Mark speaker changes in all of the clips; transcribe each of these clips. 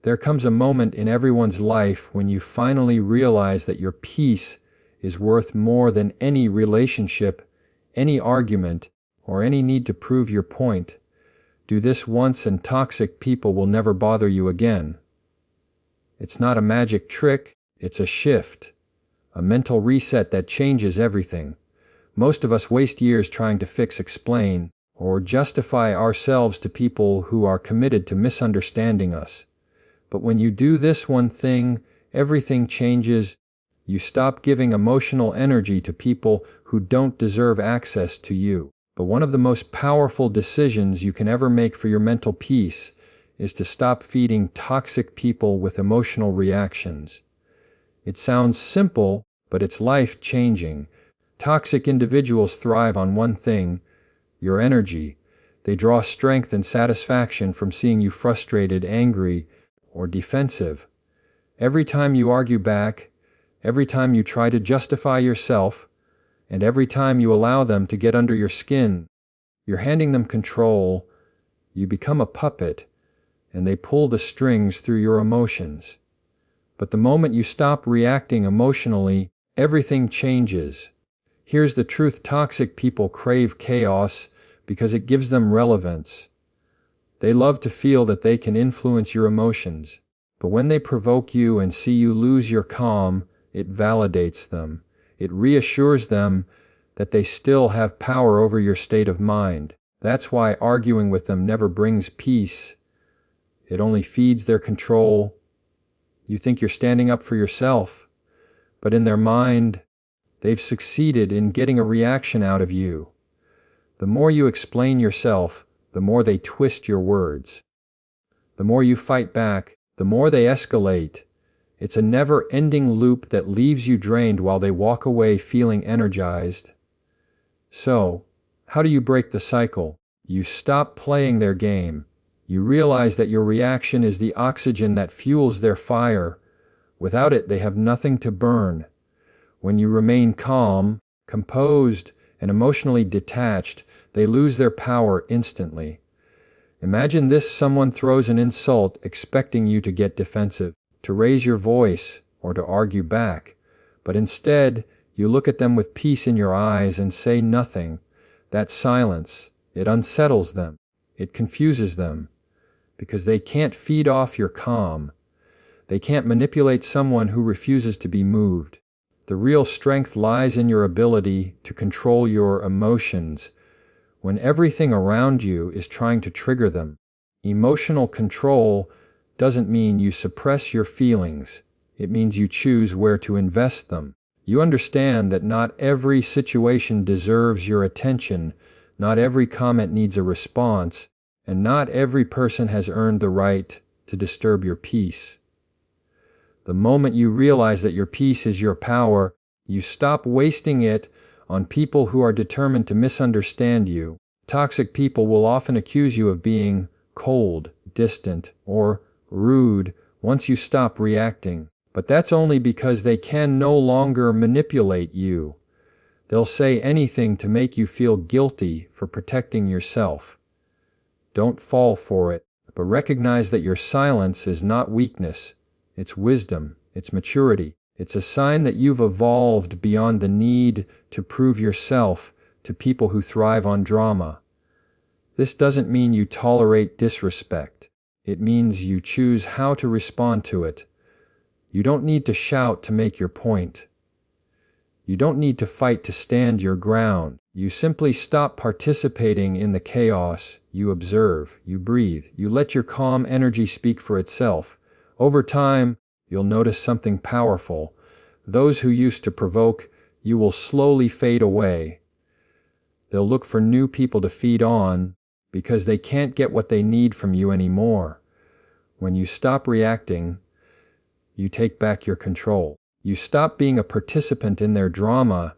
Speaker 1: There comes a moment in everyone's life when you finally realize that your peace is worth more than any relationship, any argument, or any need to prove your point. Do this once and toxic people will never bother you again. It's not a magic trick, it's a shift, a mental reset that changes everything. Most of us waste years trying to fix, explain, or justify ourselves to people who are committed to misunderstanding us. But when you do this one thing, everything changes. You stop giving emotional energy to people who don't deserve access to you. But one of the most powerful decisions you can ever make for your mental peace is to stop feeding toxic people with emotional reactions. It sounds simple, but it's life-changing. Toxic individuals thrive on one thing: your energy. They draw strength and satisfaction from seeing you frustrated, angry, or defensive. Every time you argue back, every time you try to justify yourself, and every time you allow them to get under your skin, you're handing them control. You become a puppet, and they pull the strings through your emotions. But the moment you stop reacting emotionally, everything changes. Here's the truth: toxic people crave chaos because it gives them relevance. They love to feel that they can influence your emotions. But when they provoke you and see you lose your calm, it validates them. It reassures them that they still have power over your state of mind. That's why arguing with them never brings peace. It only feeds their control. You think you're standing up for yourself, but in their mind, they've succeeded in getting a reaction out of you. The more you explain yourself, the more they twist your words. The more you fight back, the more they escalate. It's a never-ending loop that leaves you drained while they walk away feeling energized. So, how do you break the cycle? You stop playing their game. You realize that your reaction is the oxygen that fuels their fire. Without it, they have nothing to burn. When you remain calm, composed, and emotionally detached, they lose their power instantly. Imagine this: someone throws an insult expecting you to get defensive, to raise your voice, or to argue back. But instead, you look at them with peace in your eyes and say nothing. That silence, it unsettles them. It confuses them, because they can't feed off your calm. They can't manipulate someone who refuses to be moved. The real strength lies in your ability to control your emotions when everything around you is trying to trigger them. Emotional control doesn't mean you suppress your feelings. It means you choose where to invest them. You understand that not every situation deserves your attention, not every comment needs a response, and not every person has earned the right to disturb your peace. The moment you realize that your peace is your power, you stop wasting it on people who are determined to misunderstand you. Toxic people will often accuse you of being cold, distant, or rude once you stop reacting. But that's only because they can no longer manipulate you. They'll say anything to make you feel guilty for protecting yourself. Don't fall for it, but recognize that your silence is not weakness. It's wisdom, it's maturity. It's a sign that you've evolved beyond the need to prove yourself to people who thrive on drama. This doesn't mean you tolerate disrespect. It means you choose how to respond to it. You don't need to shout to make your point. You don't need to fight to stand your ground. You simply stop participating in the chaos. You observe, you breathe, you let your calm energy speak for itself. Over time, you'll notice something powerful. Those who used to provoke you will slowly fade away. They'll look for new people to feed on because they can't get what they need from you anymore. When you stop reacting, you take back your control. You stop being a participant in their drama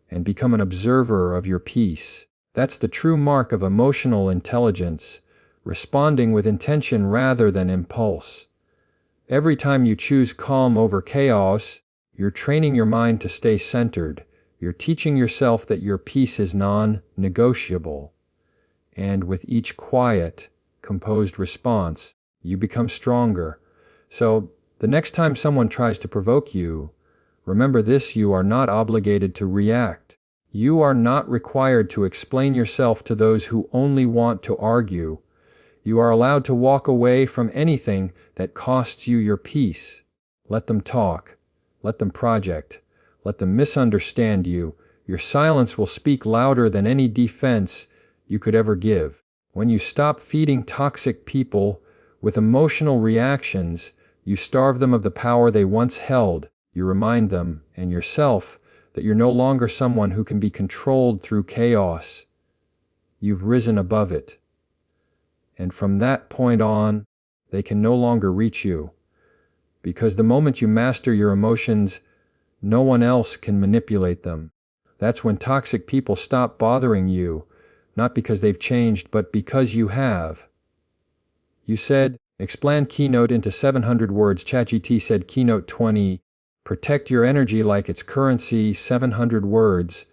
Speaker 1: and become an observer of your peace. That's the true mark of emotional intelligence, responding with intention rather than impulse. Every time you choose calm over chaos, you're training your mind to stay centered. You're teaching yourself that your peace is non-negotiable. And with each quiet, composed response, you become stronger. So, the next time someone tries to provoke you, remember this: you are not obligated to react. You are not required to explain yourself to those who only want to argue. You are allowed to walk away from anything that costs you your peace. Let them talk. Let them project. Let them misunderstand you. Your silence will speak louder than any defense you could ever give. When you stop feeding toxic people with emotional reactions, you starve them of the power they once held. You remind them and yourself that you're no longer someone who can be controlled through chaos. You've risen above it. And from that point on, they can no longer reach you. Because the moment you master your emotions, no one else can manipulate them. That's when toxic people stop bothering you, not because they've changed, but because you have. You said, expand keynote into 700 words. ChatGPT said keynote 20. Protect your energy like it's currency. 700 words.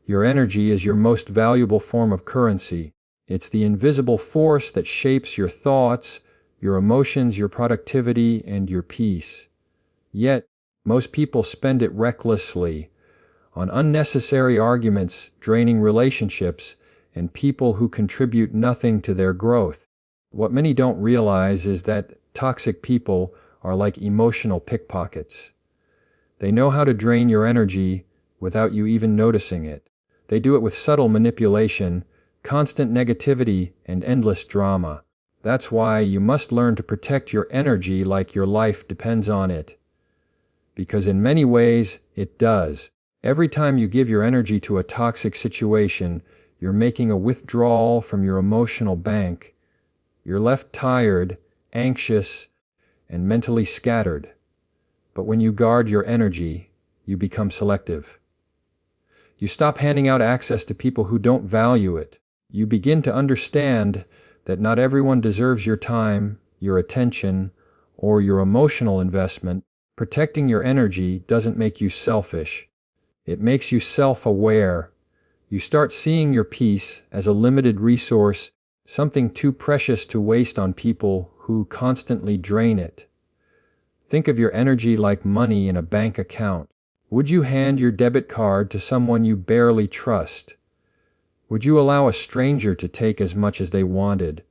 Speaker 1: Your energy is your most valuable form of currency. It's the invisible force that shapes your thoughts, your emotions, your productivity, and your peace. Yet, most people spend it recklessly on unnecessary arguments, draining relationships, and people who contribute nothing to their growth. What many don't realize is that toxic people are like emotional pickpockets. They know how to drain your energy without you even noticing it. They do it with subtle manipulation, constant negativity, and endless drama. That's why you must learn to protect your energy like your life depends on it. Because in many ways, it does. Every time you give your energy to a toxic situation, you're making a withdrawal from your emotional bank. You're left tired, anxious, and mentally scattered. But when you guard your energy, you become selective. You stop handing out access to people who don't value it. You begin to understand that not everyone deserves your time, your attention, or your emotional investment. Protecting your energy doesn't make you selfish. It makes you self-aware. You start seeing your peace as a limited resource, something too precious to waste on people who constantly drain it. Think of your energy like money in a bank account. Would you hand your debit card to someone you barely trust? Would you allow a stranger to take as much as they wanted?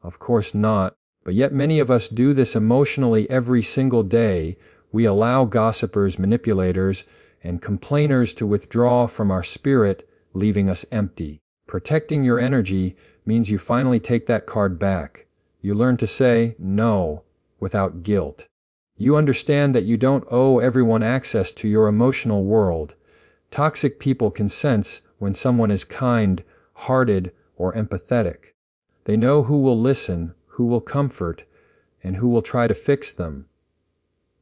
Speaker 1: Of course not, but yet many of us do this emotionally every single day. We allow gossipers, manipulators, and complainers to withdraw from our spirit, leaving us empty. Protecting your energy means you finally take that card back. You learn to say no without guilt. You understand that you don't owe everyone access to your emotional world. Toxic people can sense when someone is kind, hearted, or empathetic. They know who will listen, who will comfort, and who will try to fix them.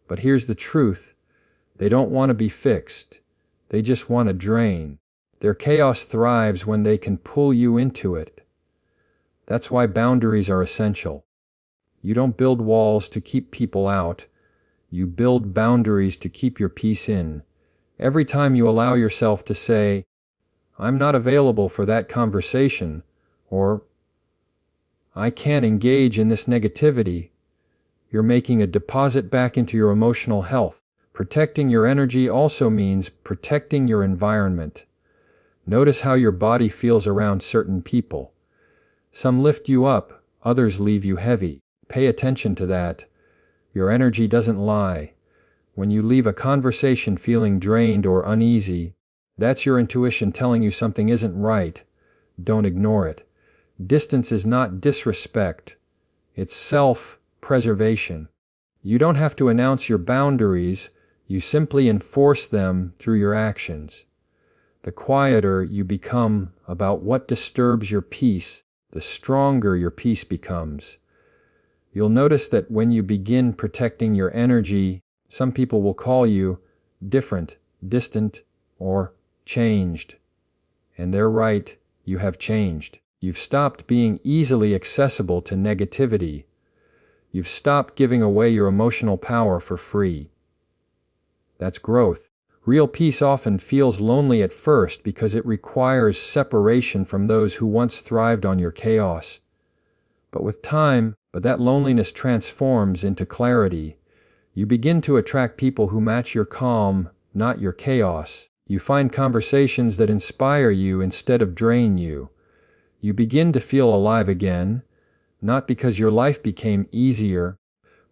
Speaker 1: But here's the truth. They don't want to be fixed. They just want to drain. Their chaos thrives when they can pull you into it. That's why boundaries are essential. You don't build walls to keep people out. You build boundaries to keep your peace in. Every time you allow yourself to say, "I'm not available for that conversation," or "I can't engage in this negativity," you're making a deposit back into your emotional health. Protecting your energy also means protecting your environment. Notice how your body feels around certain people. Some lift you up, others leave you heavy. Pay attention to that. Your energy doesn't lie. When you leave a conversation feeling drained or uneasy, that's your intuition telling you something isn't right. Don't ignore it. Distance is not disrespect. It's self-preservation. You don't have to announce your boundaries. You simply enforce them through your actions. The quieter you become about what disturbs your peace, the stronger your peace becomes. You'll notice that when you begin protecting your energy, some people will call you different, distant, or changed. And they're right, you have changed. You've stopped being easily accessible to negativity. You've stopped giving away your emotional power for free. That's growth. Real peace often feels lonely at first because it requires separation from those who once thrived on your chaos. But with time, But that loneliness transforms into clarity. You begin to attract people who match your calm, not your chaos. You find conversations that inspire you instead of drain you. You begin to feel alive again, not because your life became easier,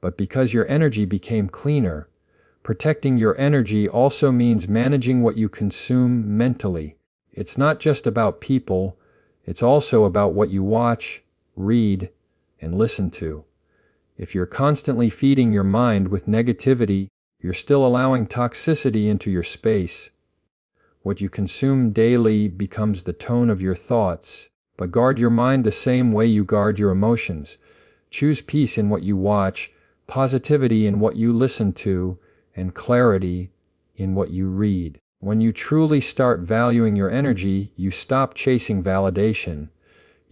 Speaker 1: but because your energy became cleaner. Protecting your energy also means managing what you consume mentally. It's not just about people, it's also about what you watch, read, and listen to. If you're constantly feeding your mind with negativity, you're still allowing toxicity into your space. What you consume daily becomes the tone of your thoughts, but guard your mind the same way you guard your emotions. Choose peace in what you watch, positivity in what you listen to, and clarity in what you read. When you truly start valuing your energy, you stop chasing validation.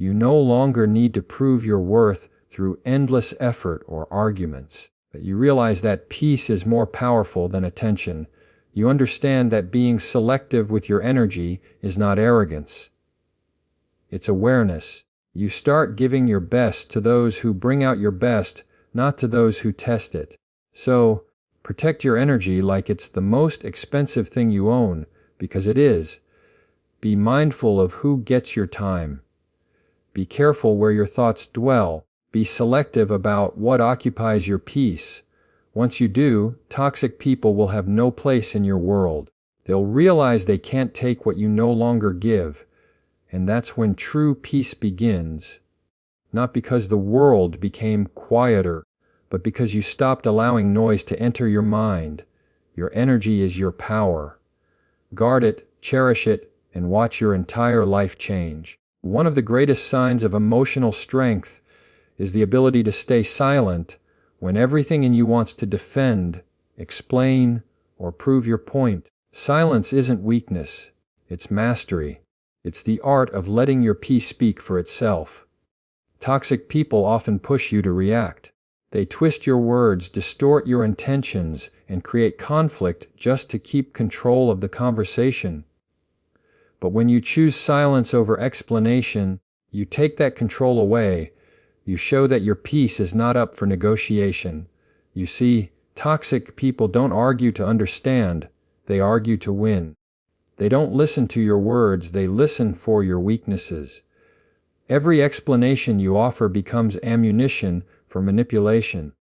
Speaker 1: You no longer need to prove your worth through endless effort or arguments. But you realize that peace is more powerful than attention. You understand that being selective with your energy is not arrogance. It's awareness. You start giving your best to those who bring out your best, not to those who test it. So, protect your energy like it's the most expensive thing you own, because it is. Be mindful of who gets your time. Be careful where your thoughts dwell. Be selective about what occupies your peace. Once you do, toxic people will have no place in your world. They'll realize they can't take what you no longer give. And that's when true peace begins. Not because the world became quieter, but because you stopped allowing noise to enter your mind. Your energy is your power. Guard it, cherish it, and watch your entire life change. One of the greatest signs of emotional strength is the ability to stay silent when everything in you wants to defend, explain, or prove your point. Silence isn't weakness, it's mastery. It's the art of letting your peace speak for itself. Toxic people often push you to react. They twist your words, distort your intentions, and create conflict just to keep control of the conversation. But when you choose silence over explanation, you take that control away. You show that your peace is not up for negotiation. You see, toxic people don't argue to understand, they argue to win. They don't listen to your words, they listen for your weaknesses. Every explanation you offer becomes ammunition for manipulation.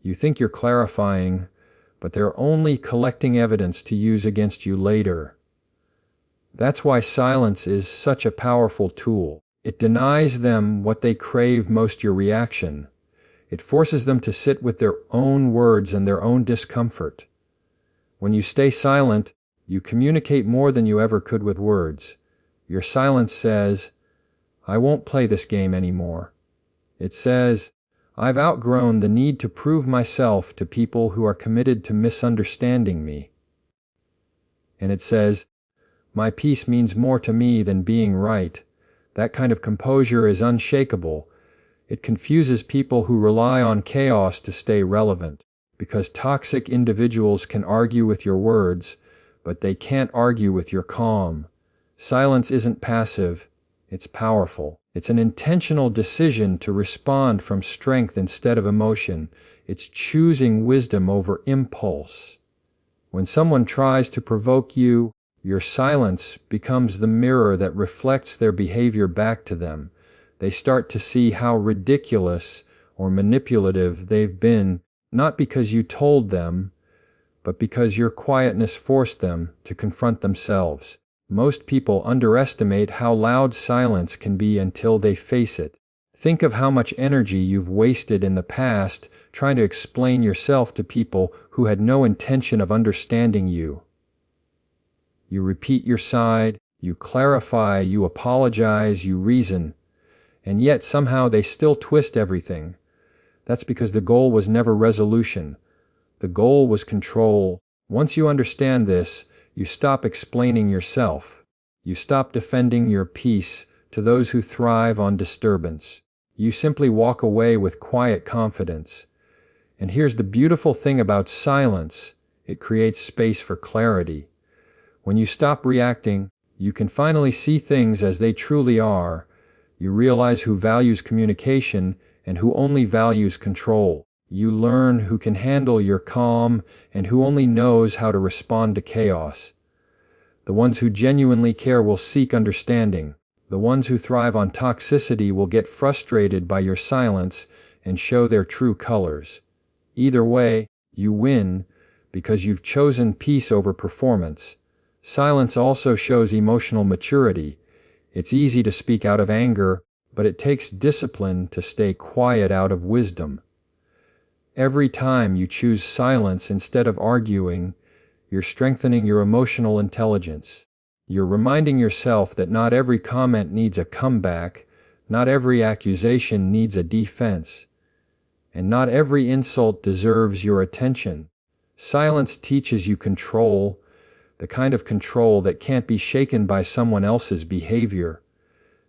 Speaker 1: You think you're clarifying, but they're only collecting evidence to use against you later. That's why silence is such a powerful tool. It denies them what they crave most, your reaction. It forces them to sit with their own words and their own discomfort. When you stay silent, you communicate more than you ever could with words. Your silence says, I won't play this game anymore. It says, I've outgrown the need to prove myself to people who are committed to misunderstanding me. And it says, my peace means more to me than being right. That kind of composure is unshakable. It confuses people who rely on chaos to stay relevant, because toxic individuals can argue with your words, but they can't argue with your calm. Silence isn't passive, it's powerful. It's an intentional decision to respond from strength instead of emotion. It's choosing wisdom over impulse. When someone tries to provoke you, your silence becomes the mirror that reflects their behavior back to them. They start to see how ridiculous or manipulative they've been, not because you told them, but because your quietness forced them to confront themselves. Most people underestimate how loud silence can be until they face it. Think of how much energy you've wasted in the past trying to explain yourself to people who had no intention of understanding you. You repeat your side, you clarify, you apologize, you reason, and yet somehow they still twist everything. That's because the goal was never resolution. The goal was control. Once you understand this, you stop explaining yourself. You stop defending your peace to those who thrive on disturbance. You simply walk away with quiet confidence. And here's the beautiful thing about silence. It creates space for clarity. When you stop reacting, you can finally see things as they truly are. You realize who values communication and who only values control. You learn who can handle your calm and who only knows how to respond to chaos. The ones who genuinely care will seek understanding. The ones who thrive on toxicity will get frustrated by your silence and show their true colors. Either way, you win because you've chosen peace over performance. Silence also shows emotional maturity. It's easy to speak out of anger, but it takes discipline to stay quiet out of wisdom. Every time you choose silence instead of arguing, you're strengthening your emotional intelligence. You're reminding yourself that not every comment needs a comeback, not every accusation needs a defense, and not every insult deserves your attention. Silence teaches you control, the kind of control that can't be shaken by someone else's behavior.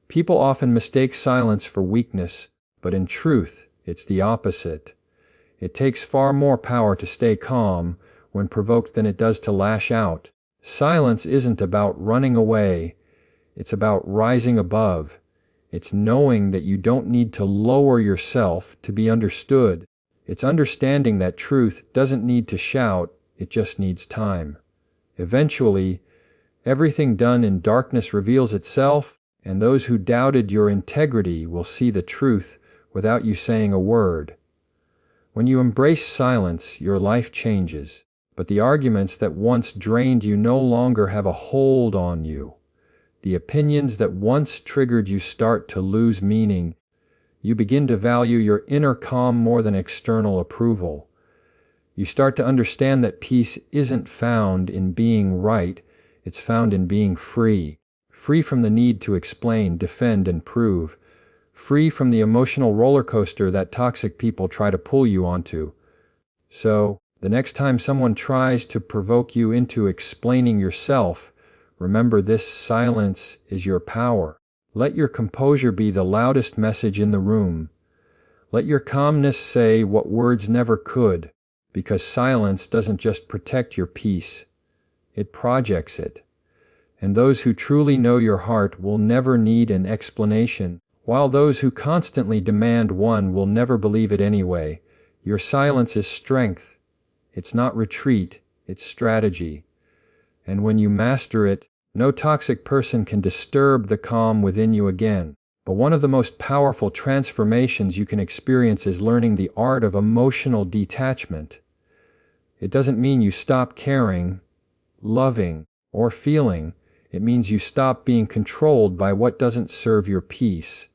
Speaker 1: People often mistake silence for weakness, but in truth, it's the opposite. It takes far more power to stay calm when provoked than it does to lash out. Silence isn't about running away, it's about rising above. It's knowing that you don't need to lower yourself to be understood. It's understanding that truth doesn't need to shout, it just needs time. Eventually, everything done in darkness reveals itself, and those who doubted your integrity will see the truth without you saying a word. When you embrace silence, your life changes, but the arguments that once drained you no longer have a hold on you. The opinions that once triggered you start to lose meaning. You begin to value your inner calm more than external approval. You start to understand that peace isn't found in being right, it's found in being free. Free from the need to explain, defend, and prove. Free from the emotional roller coaster that toxic people try to pull you onto. So, the next time someone tries to provoke you into explaining yourself, remember this: silence is your power. Let your composure be the loudest message in the room. Let your calmness say what words never could, because silence doesn't just protect your peace, it projects it. And those who truly know your heart will never need an explanation, while those who constantly demand one will never believe it anyway. Your silence is strength. It's not retreat, it's strategy. And when you master it, no toxic person can disturb the calm within you again. But one of the most powerful transformations you can experience is learning the art of emotional detachment. It doesn't mean you stop caring, loving, or feeling. It means you stop being controlled by what doesn't serve your peace.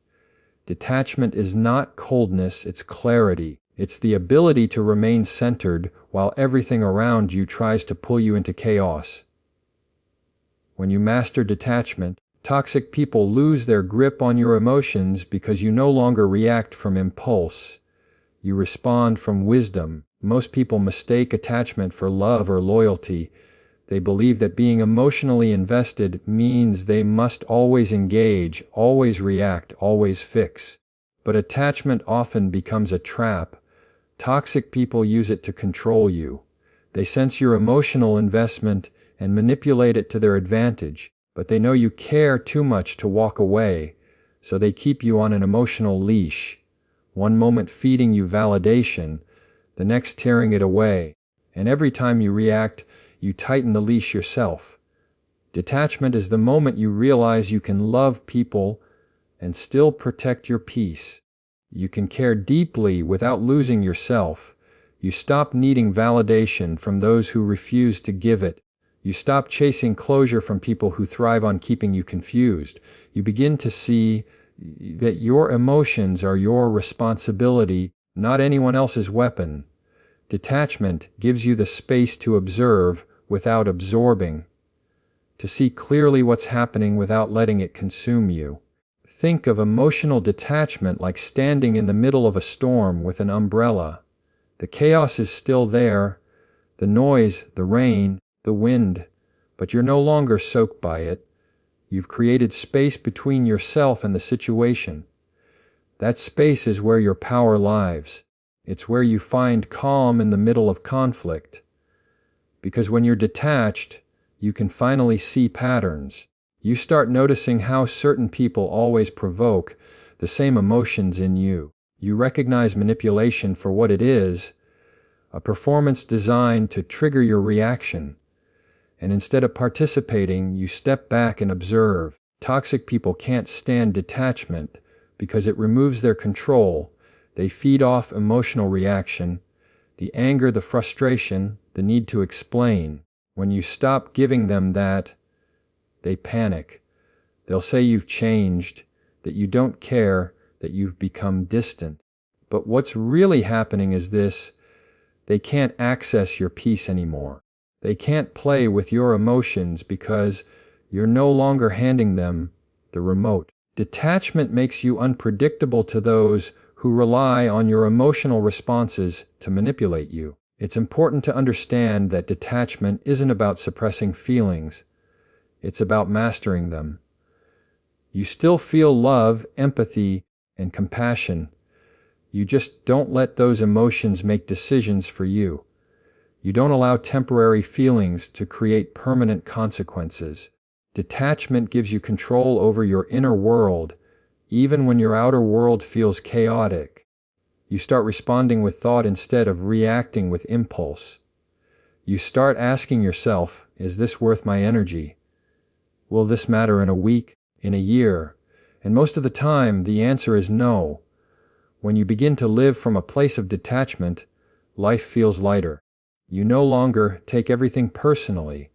Speaker 1: Detachment is not coldness, it's clarity. It's the ability to remain centered while everything around you tries to pull you into chaos. When you master detachment, toxic people lose their grip on your emotions because you no longer react from impulse. You respond from wisdom. Most people mistake attachment for love or loyalty. They believe that being emotionally invested means they must always engage, always react, always fix. But attachment often becomes a trap. Toxic people use it to control you. They sense your emotional investment and manipulate it to their advantage, but they know you care too much to walk away, so they keep you on an emotional leash. One moment feeding you validation, the next tearing it away, and every time you react, you tighten the leash yourself. Detachment is the moment you realize you can love people and still protect your peace. You can care deeply without losing yourself. You stop needing validation from those who refuse to give it. You stop chasing closure from people who thrive on keeping you confused. You begin to see that your emotions are your responsibility, not anyone else's weapon. Detachment gives you the space to observe without absorbing, to see clearly what's happening without letting it consume you. Think of emotional detachment like standing in the middle of a storm with an umbrella. The chaos is still there, the noise, the rain, the wind, but you're no longer soaked by it. You've created space between yourself and the situation. That space is where your power lies. It's where you find calm in the middle of conflict. Because when you're detached, you can finally see patterns. You start noticing how certain people always provoke the same emotions in you. You recognize manipulation for what it is, a performance designed to trigger your reaction. And instead of participating, you step back and observe. Toxic people can't stand detachment because it removes their control. They feed off emotional reaction, the anger, the frustration, the need to explain. When you stop giving them that, they panic. They'll say you've changed, that you don't care, that you've become distant. But what's really happening is this: they can't access your peace anymore. They can't play with your emotions because you're no longer handing them the remote. Detachment makes you unpredictable to those who rely on your emotional responses to manipulate you. It's important to understand that detachment isn't about suppressing feelings. It's about mastering them. You still feel love, empathy, and compassion. You just don't let those emotions make decisions for you. You don't allow temporary feelings to create permanent consequences. Detachment gives you control over your inner world, even when your outer world feels chaotic. You start responding with thought instead of reacting with impulse. You start asking yourself, is this worth my energy? Will this matter in a week, in a year? And most of the time, the answer is no. When you begin to live from a place of detachment, life feels lighter. You no longer take everything personally.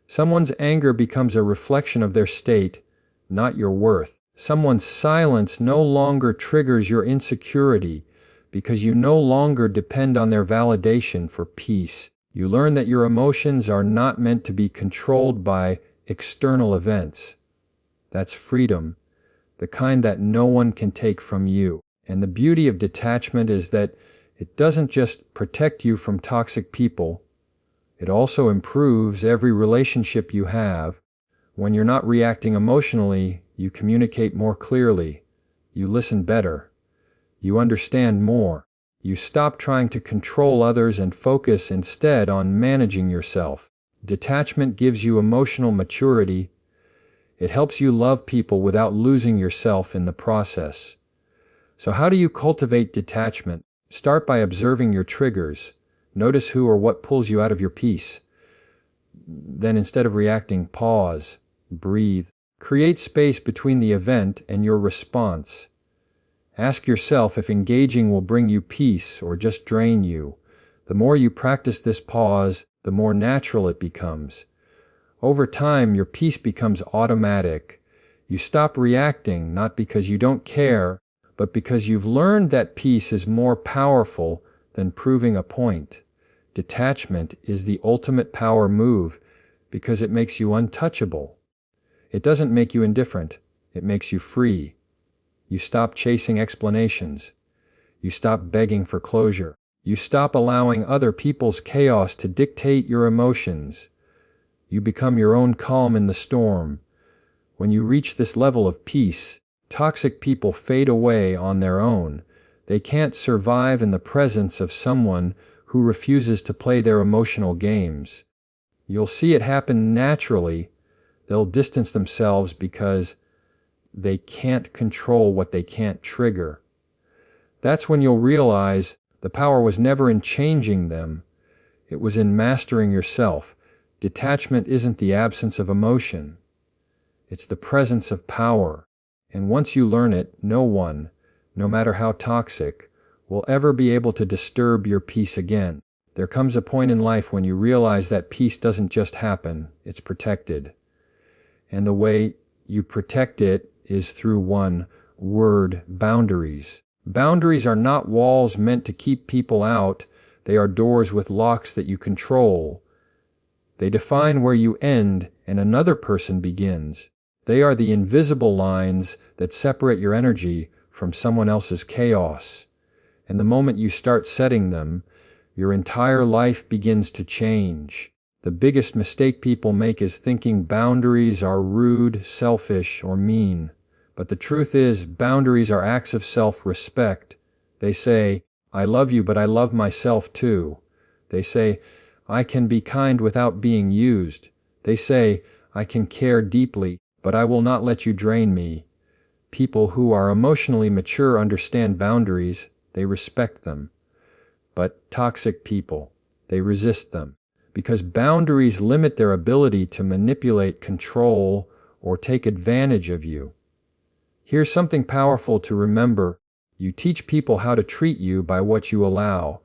Speaker 1: Someone's anger becomes a reflection of their state, not your worth. Someone's silence no longer triggers your insecurity because you no longer depend on their validation for peace. You learn that your emotions are not meant to be controlled by external events. That's freedom, the kind that no one can take from you. And the beauty of detachment is that it doesn't just protect you from toxic people, it also improves every relationship you have. When you're not reacting emotionally, you communicate more clearly, you listen better, you understand more. You stop trying to control others and focus instead on managing yourself. Detachment gives you emotional maturity. It helps you love people without losing yourself in the process. So how do you cultivate detachment? Start by observing your triggers. Notice who or what pulls you out of your peace. Then instead of reacting, pause, breathe. Create space between the event and your response. Ask yourself if engaging will bring you peace or just drain you. The more you practice this pause, the more natural it becomes. Over time, your peace becomes automatic. You stop reacting, not because you don't care, but because you've learned that peace is more powerful than proving a point. Detachment is the ultimate power move because it makes you untouchable. It doesn't make you indifferent, it makes you free. You stop chasing explanations. You stop begging for closure. You stop allowing other people's chaos to dictate your emotions. You become your own calm in the storm. When you reach this level of peace, toxic people fade away on their own. They can't survive in the presence of someone who refuses to play their emotional games. You'll see it happen naturally. They'll distance themselves because they can't control what they can't trigger. That's when you'll realize the power was never in changing them. It was in mastering yourself. Detachment isn't the absence of emotion. It's the presence of power. And once you learn it, no one, no matter how toxic, will ever be able to disturb your peace again. There comes a point in life when you realize that peace doesn't just happen, it's protected. And the way you protect it is through one word: boundaries. Boundaries are not walls meant to keep people out. They are doors with locks that you control. They define where you end and another person begins. They are the invisible lines that separate your energy from someone else's chaos. And the moment you start setting them, your entire life begins to change. The biggest mistake people make is thinking boundaries are rude, selfish, or mean. But the truth is, boundaries are acts of self-respect. They say, I love you, but I love myself too. They say, I can be kind without being used. They say, I can care deeply, but I will not let you drain me. People who are emotionally mature understand boundaries, they respect them. But toxic people, they resist them, because boundaries limit their ability to manipulate, control, or take advantage of you. Here's something powerful to remember. You teach people how to treat you by what you allow.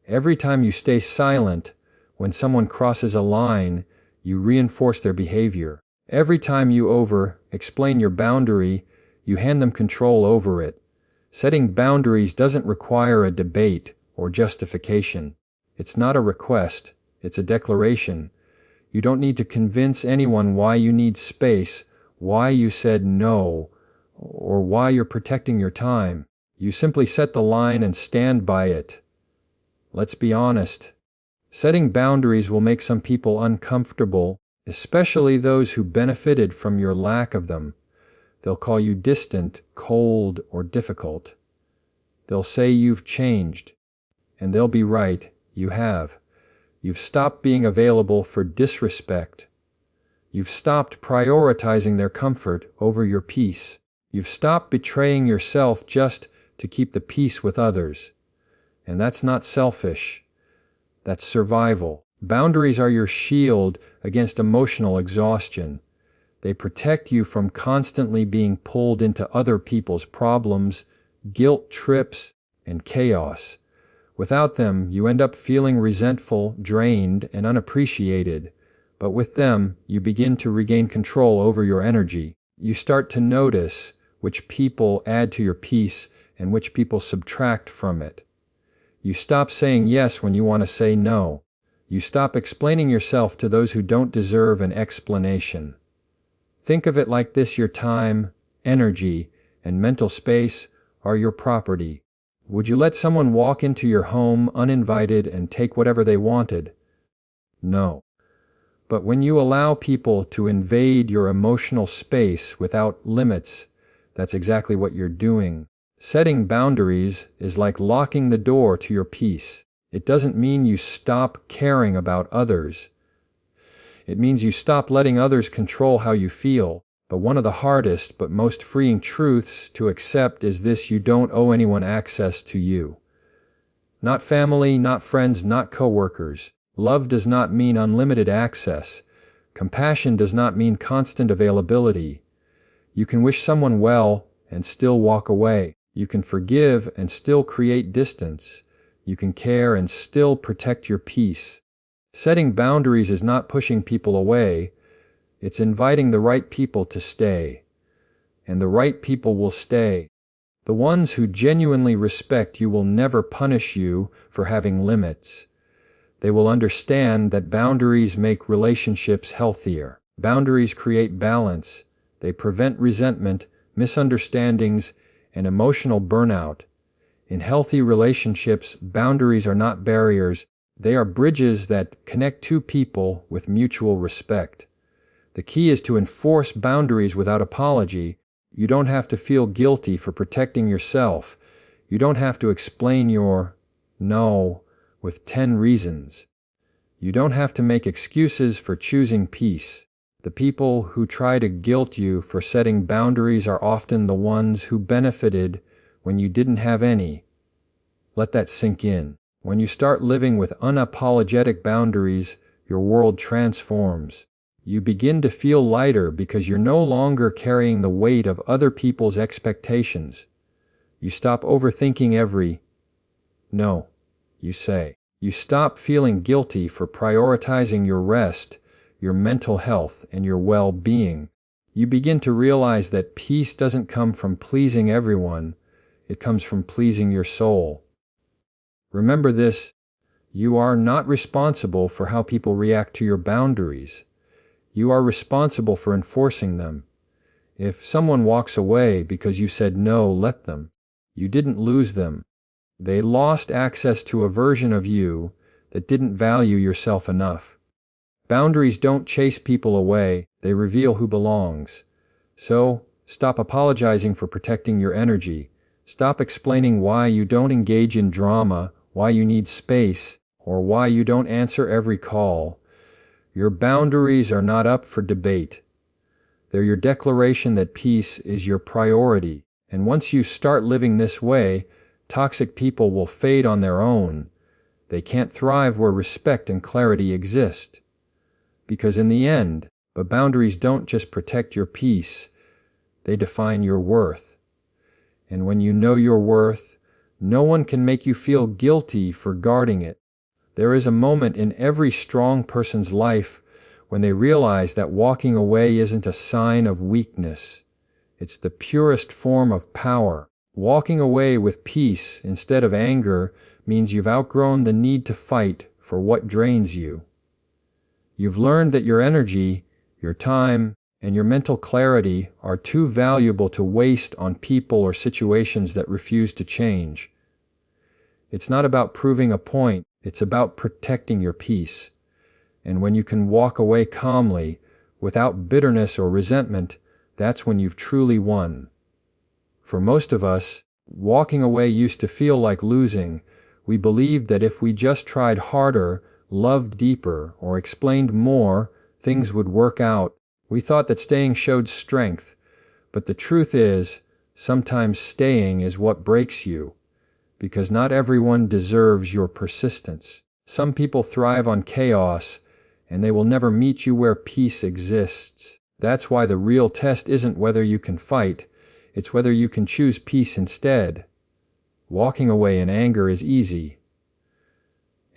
Speaker 1: Every time you stay silent, when someone crosses a line, you reinforce their behavior. Every time you explain your boundary, you hand them control over it. Setting boundaries doesn't require a debate or justification. It's not a request, it's a declaration. You don't need to convince anyone why you need space, why you said no, or why you're protecting your time. You simply set the line and stand by it. Let's be honest. Setting boundaries will make some people uncomfortable, especially those who benefited from your lack of them. They'll call you distant, cold, or difficult. They'll say you've changed. And they'll be right, you have. You've stopped being available for disrespect. You've stopped prioritizing their comfort over your peace. You've stopped betraying yourself just to keep the peace with others. And that's not selfish. That's survival. Boundaries are your shield against emotional exhaustion. They protect you from constantly being pulled into other people's problems, guilt trips, and chaos. Without them, you end up feeling resentful, drained, and unappreciated. But with them, you begin to regain control over your energy. You start to notice which people add to your peace and which people subtract from it. You stop saying yes when you want to say no. You stop explaining yourself to those who don't deserve an explanation. Think of it like this: your time, energy, and mental space are your property. Would you let someone walk into your home uninvited and take whatever they wanted? No. But when you allow people to invade your emotional space without limits, that's exactly what you're doing. Setting boundaries is like locking the door to your peace. It doesn't mean you stop caring about others. It means you stop letting others control how you feel. But one of the hardest but most freeing truths to accept is this: you don't owe anyone access to you. Not family, not friends, not coworkers. Love does not mean unlimited access. Compassion does not mean constant availability. You can wish someone well and still walk away. You can forgive and still create distance. You can care and still protect your peace. Setting boundaries is not pushing people away. It's inviting the right people to stay. And the right people will stay. The ones who genuinely respect you will never punish you for having limits. They will understand that boundaries make relationships healthier. Boundaries create balance. They prevent resentment, misunderstandings, and emotional burnout. In healthy relationships, boundaries are not barriers. They are bridges that connect two people with mutual respect. The key is to enforce boundaries without apology. You don't have to feel guilty for protecting yourself. You don't have to explain your no with 10 reasons. You don't have to make excuses for choosing peace. The people who try to guilt you for setting boundaries are often the ones who benefited when you didn't have any. Let that sink in. When you start living with unapologetic boundaries, your world transforms. You begin to feel lighter because you're no longer carrying the weight of other people's expectations. You stop overthinking every no you say. You stop feeling guilty for prioritizing your rest, your mental health, and your well-being. You begin to realize that peace doesn't come from pleasing everyone. It comes from pleasing your soul. Remember this: you are not responsible for how people react to your boundaries. You are responsible for enforcing them. If someone walks away because you said no, let them. You didn't lose them. They lost access to a version of you that didn't value yourself enough. Boundaries don't chase people away, they reveal who belongs. So, stop apologizing for protecting your energy. Stop explaining why you don't engage in drama, why you need space, or why you don't answer every call. Your boundaries are not up for debate. They're your declaration that peace is your priority. And once you start living this way, toxic people will fade on their own. They can't thrive where respect and clarity exist. Because in the end, but boundaries don't just protect your peace, they define your worth. And when you know your worth, no one can make you feel guilty for guarding it. There is a moment in every strong person's life when they realize that walking away isn't a sign of weakness. It's the purest form of power. Walking away with peace instead of anger means you've outgrown the need to fight for what drains you. You've learned that your energy, your time, and your mental clarity are too valuable to waste on people or situations that refuse to change. It's not about proving a point, it's about protecting your peace. And when you can walk away calmly, without bitterness or resentment, that's when you've truly won. For most of us, walking away used to feel like losing. We believed that if we just tried harder, loved deeper, or explained more, things would work out. We thought that staying showed strength, but the truth is, sometimes staying is what breaks you, because not everyone deserves your persistence. Some people thrive on chaos, and they will never meet you where peace exists. That's why the real test isn't whether you can fight, it's whether you can choose peace instead. Walking away in anger is easy.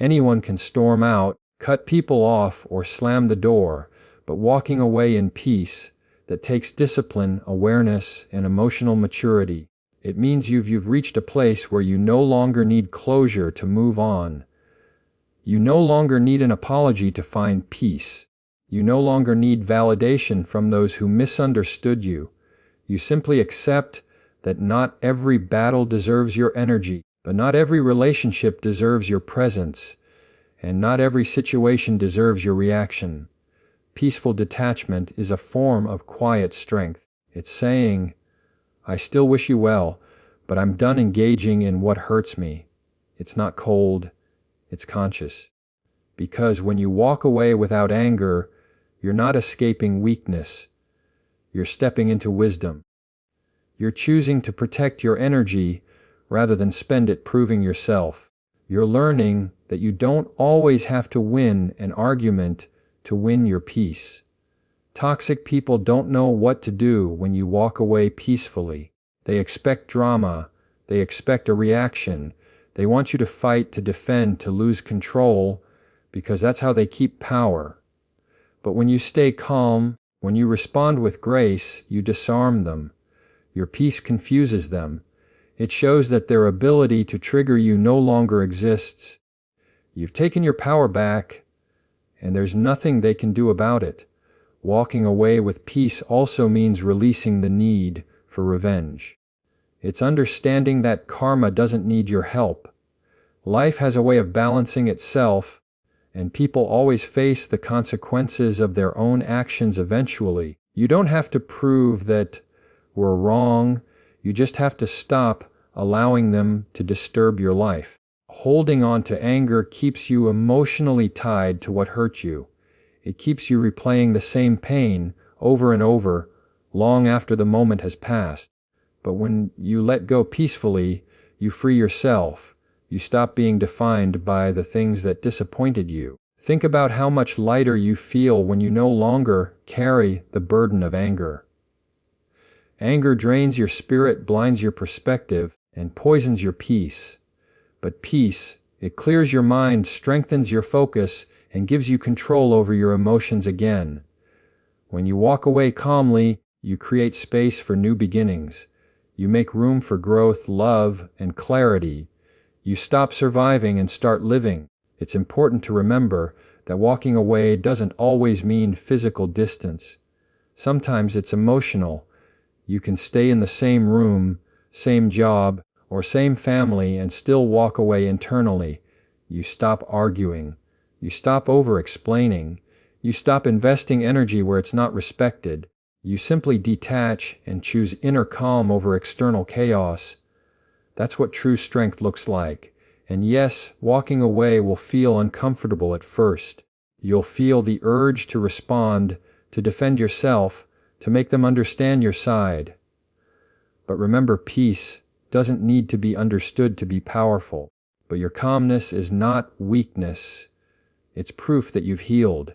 Speaker 1: Anyone can storm out, cut people off, or slam the door, but walking away in peace, that takes discipline, awareness, and emotional maturity. It means you've reached a place where you no longer need closure to move on. You no longer need an apology to find peace. You no longer need validation from those who misunderstood you. You simply accept that not every battle deserves your energy, but not every relationship deserves your presence, and not every situation deserves your reaction. Peaceful detachment is a form of quiet strength. It's saying, I still wish you well, but I'm done engaging in what hurts me. It's not cold, it's conscious. Because when you walk away without anger, you're not escaping weakness. You're stepping into wisdom. You're choosing to protect your energy rather than spend it proving yourself. You're learning that you don't always have to win an argument to win your peace. Toxic people don't know what to do when you walk away peacefully. They expect drama. They expect a reaction. They want you to fight, to defend, to lose control, because that's how they keep power. But when you stay calm, when you respond with grace, you disarm them. Your peace confuses them. It shows that their ability to trigger you no longer exists. You've taken your power back, and there's nothing they can do about it. Walking away with peace also means releasing the need for revenge. It's understanding that karma doesn't need your help. Life has a way of balancing itself, and people always face the consequences of their own actions eventually. You don't have to prove that we're wrong. You just have to stop allowing them to disturb your life. Holding on to anger keeps you emotionally tied to what hurt you. It keeps you replaying the same pain over and over, long after the moment has passed. But when you let go peacefully, you free yourself. You stop being defined by the things that disappointed you. Think about how much lighter you feel when you no longer carry the burden of anger. Anger drains your spirit, blinds your perspective, and poisons your peace. But peace, it clears your mind, strengthens your focus, and gives you control over your emotions again. When you walk away calmly, you create space for new beginnings. You make room for growth, love, and clarity. You stop surviving and start living. It's important to remember that walking away doesn't always mean physical distance. Sometimes it's emotional. You can stay in the same room, same job, or same family and still walk away internally. You stop arguing. You stop over-explaining. You stop investing energy where it's not respected. You simply detach and choose inner calm over external chaos. That's what true strength looks like. And yes, walking away will feel uncomfortable at first. You'll feel the urge to respond, to defend yourself, to make them understand your side. But remember, peace doesn't need to be understood to be powerful. But your calmness is not weakness. It's proof that you've healed.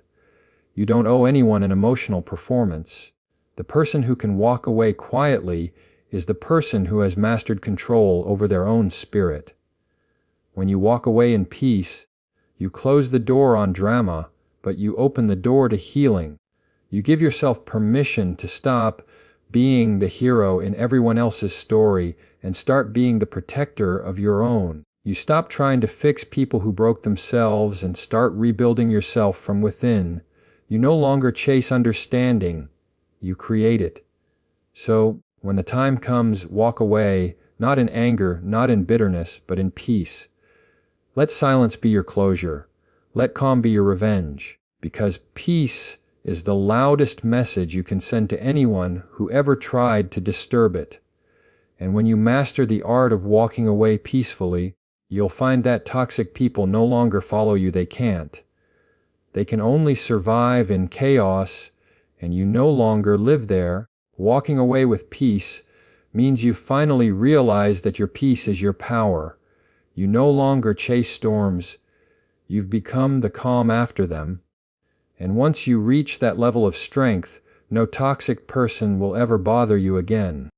Speaker 1: You don't owe anyone an emotional performance. The person who can walk away quietly is the person who has mastered control over their own spirit. When you walk away in peace, you close the door on drama, but you open the door to healing. You give yourself permission to stop being the hero in everyone else's story and start being the protector of your own. You stop trying to fix people who broke themselves and start rebuilding yourself from within. You no longer chase understanding, you create it. So, when the time comes, walk away, not in anger, not in bitterness, but in peace. Let silence be your closure. Let calm be your revenge. Because peace is the loudest message you can send to anyone who ever tried to disturb it. And when you master the art of walking away peacefully, you'll find that toxic people no longer follow you. They can't. They can only survive in chaos, and you no longer live there. Walking away with peace means you finally realize that your peace is your power. You no longer chase storms. You've become the calm after them. And once you reach that level of strength, no toxic person will ever bother you again.